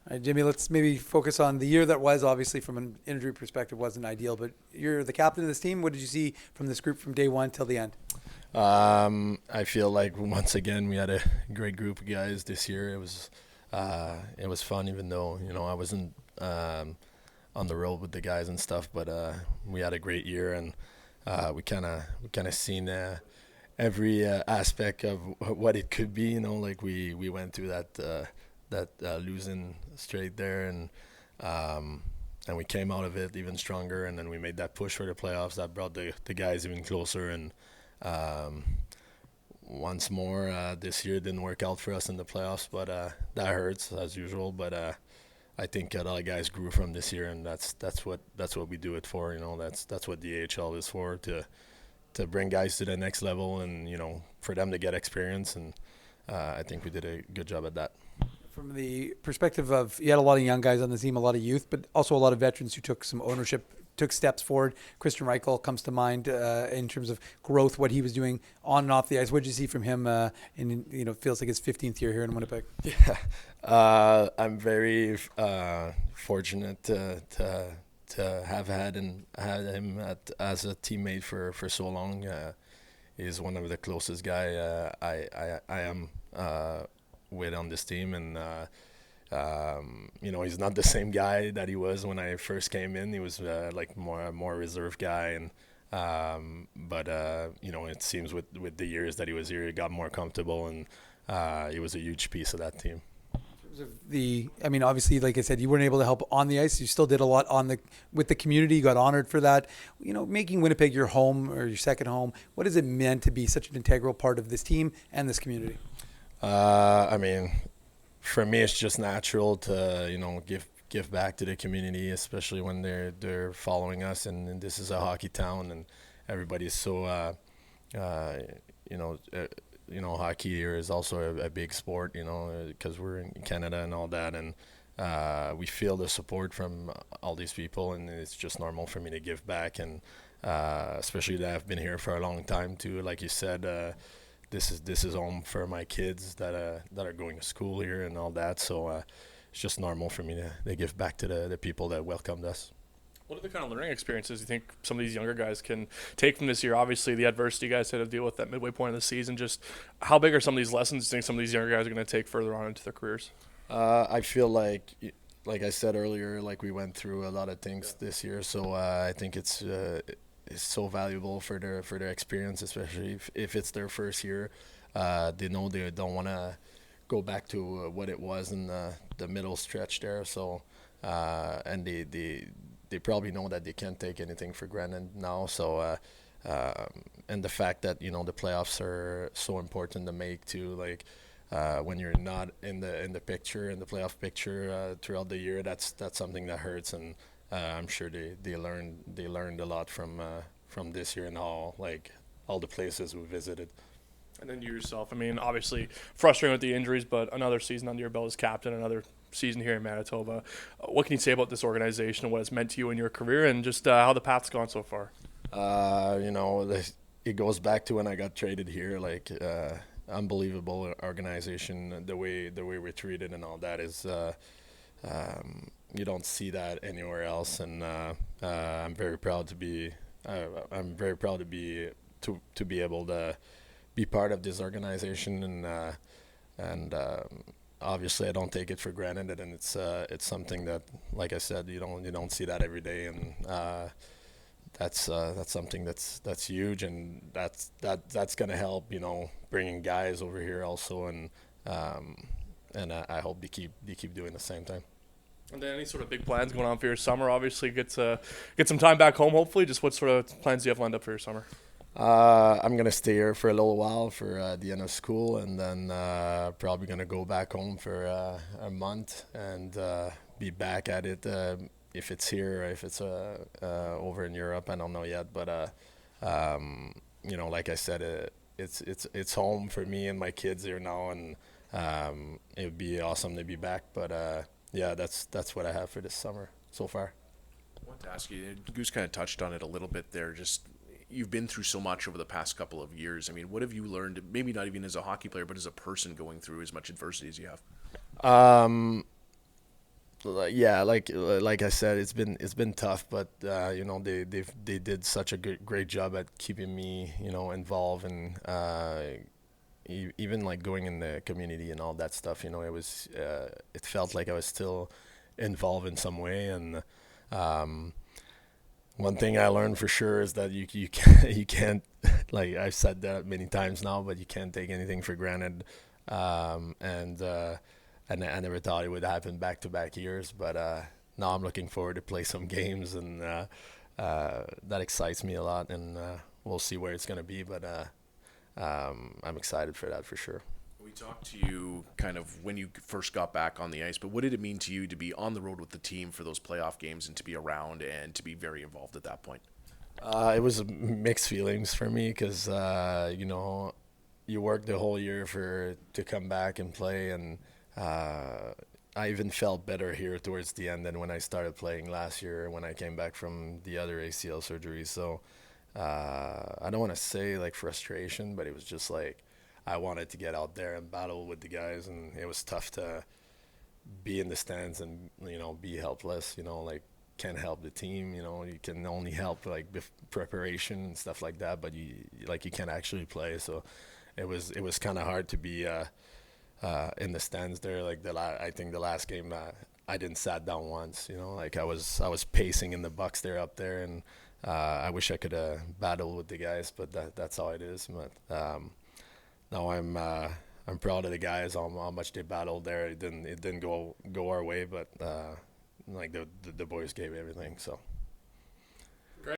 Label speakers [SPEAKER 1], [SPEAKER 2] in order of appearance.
[SPEAKER 1] All right, Jimmy, let's maybe focus on the year that was. Obviously, from an injury perspective, wasn't ideal, but you're the captain of this team. What did you see from this group from day one till the end?
[SPEAKER 2] I feel like once again we had a great group of guys this year. It was fun, even though I wasn't on the road with the guys and stuff. But we had a great year, and we kind of seen every aspect of what it could be. Like we went through that losing straight there, and we came out of it even stronger, and then we made that push for the playoffs that brought the guys even closer. And um, once more, this year didn't work out for us in the playoffs, but that hurts as usual. But I think a lot of guys grew from this year, and that's what we do it for. That's what the AHL is for, to bring guys to the next level, and for them to get experience. And I think we did a good job at that.
[SPEAKER 1] From the perspective of, you had a lot of young guys on the team, a lot of youth, but also a lot of veterans who took some ownership, took steps forward. Christian Reichel comes to mind in terms of growth, what he was doing on and off the ice. What did you see from him? It feels like his 15th year here in Winnipeg.
[SPEAKER 2] Yeah, I'm very fortunate to have had him as a teammate for so long. He's one of the closest guy I am with on this team, and he's not the same guy that he was when I first came in. He was like more reserved guy, and but it seems with the years that he was here, he got more comfortable, and he was a huge piece of that team.
[SPEAKER 1] Obviously, like I said, you weren't able to help on the ice. You still did a lot with the community. You got honored for that. Making Winnipeg your home or your second home. What has it meant to be such an integral part of this team and this community?
[SPEAKER 2] For me, it's just natural to give back to the community, especially when they're following us. And this is a hockey town, and everybody's so hockey here is also a big sport, because we're in Canada and all that, and we feel the support from all these people, and it's just normal for me to give back, and especially that I've been here for a long time too. Like you said, this is home for my kids that are going to school here and all that, so it's just normal for me to give back to the people that welcomed us.
[SPEAKER 3] What are the kind of learning experiences you think some of these younger guys can take from this year? Obviously, the adversity you guys had to deal with that midway point of the season. Just how big are some of these lessons you think some of these younger guys are going to take further on into their careers?
[SPEAKER 2] I feel like I said earlier, like we went through a lot of things this year, so I think it's so valuable for their experience, especially if it's their first year. They know they don't want to go back to what it was in the middle stretch there. So and they probably know that they can't take anything for granted now. So and the fact that the playoffs are so important to make too. Like when you're not in the picture, in the playoff picture throughout the year, that's something that hurts. And I'm sure they learned a lot from this year and all the places we visited.
[SPEAKER 3] And then you yourself, obviously frustrating with the injuries, but another season under your belt as captain, another season here in Manitoba. What can you say about this organization and what it's meant to you in your career, and just how the path's gone so far?
[SPEAKER 2] It goes back to when I got traded here. Unbelievable organization. The way we're treated and all that is you don't see that anywhere else. And I'm very proud to be. I'm very proud to be able to be part of this organization, and obviously I don't take it for granted, and it's something that, like I said, you don't see that every day, and that's something that's huge, and that's gonna help bringing guys over here also, and I hope they keep doing the same thing.
[SPEAKER 3] And then any sort of big plans going on for your summer? Obviously, get some time back home. Hopefully, just what sort of plans do you have lined up for your summer?
[SPEAKER 2] I'm gonna stay here for a little while for the end of school, and then probably gonna go back home for a month and be back at it. If it's here, or if it's over in Europe, I don't know yet. But like I said, it's home for me and my kids here now, and it would be awesome to be back. But yeah, that's what I have for this summer so far.
[SPEAKER 4] I want to ask you, Goose kind of touched on it a little bit there. Just you've been through so much over the past couple of years. What have you learned, maybe not even as a hockey player, but as a person going through as much adversity as you have?
[SPEAKER 2] Yeah, like I said, it's been tough, but you know, they did such a great job at keeping me, you know, involved, and even like going in the community and all that stuff. You know, it felt like I was still involved in some way. And one thing I learned for sure is that you can't, you can't, like I've said that many times now, but you can't take anything for granted. And I never thought it would happen back to back years, but now I'm looking forward to play some games, and that excites me a lot. And we'll see where it's gonna be, but I'm excited for that for sure.
[SPEAKER 4] We talked to you kind of when you first got back on the ice, but what did it mean to you to be on the road with the team for those playoff games and to be around and to be very involved at that point?
[SPEAKER 2] It was mixed feelings for me because you know, you work the whole year to come back and play, and I even felt better here towards the end than when I started playing last year when I came back from the other ACL surgery. So I don't want to say like frustration, but it was just like I wanted to get out there and battle with the guys, and it was tough to be in the stands and, you know, be helpless. You know, like can't help the team. You know, you can only help like preparation and stuff like that, but you can't actually play. So it was kind of hard to be in the stands there. Like I think the last game I didn't sat down once. You know, like I was pacing in the box there up there, and I wish I could battle with the guys, but that's how it is. But now I'm proud of the guys, how much they battled there. It didn't go our way, but like the boys gave everything. So.